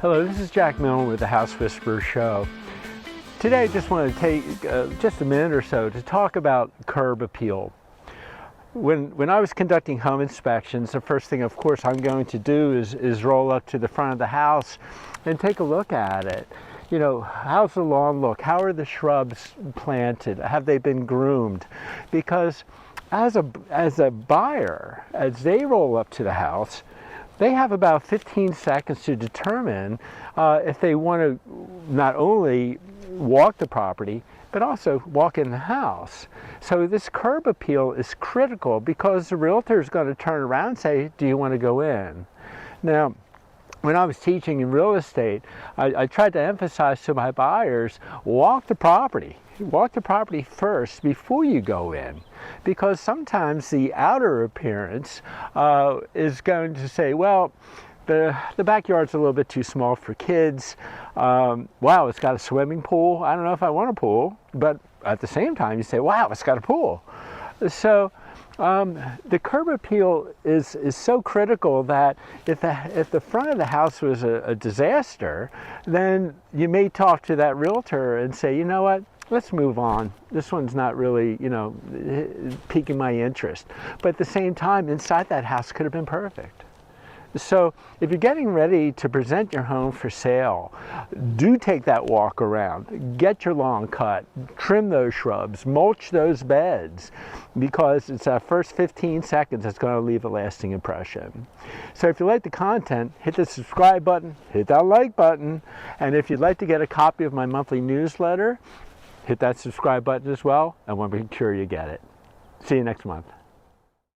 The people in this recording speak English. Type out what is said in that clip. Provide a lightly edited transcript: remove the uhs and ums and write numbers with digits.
Hello, this is Jack Milne with the House Whisperer Show. Today I just want to take just a minute or so to talk about curb appeal. When I was conducting home inspections, the first thing of course I'm going to do is roll up to the front of the house and take a look at it. You know, how's the lawn look? How are the shrubs planted? Have they been groomed? Because as a buyer, as they roll up to the house, they have about 15 seconds to determine if they want to not only walk the property, but also walk in the house. So this curb appeal is critical because the realtor is going to turn around and say, do you want to go in? Now, when I was teaching in real estate, I tried to emphasize to my buyers, walk the property. Walk the property first before you go in, because sometimes the outer appearance is going to say, well, the backyard's a little bit too small for kids. Wow, it's got a swimming pool. I don't know if I want a pool, but at the same time you say, wow, it's got a pool. So the curb appeal is so critical that if the front of the house was a disaster, then you may talk to that realtor and say, you know what, let's move on. This one's not really, you know, piquing my interest. But at the same time, inside that house could have been perfect. So if you're getting ready to present your home for sale, do take that walk around, get your lawn cut, trim those shrubs, mulch those beds, because it's that first 15 seconds that's going to leave a lasting impression. So if you like the content, hit the subscribe button, hit that like button, and if you'd like to get a copy of my monthly newsletter, hit that subscribe button as well, and we'll make sure you get it. See you next month.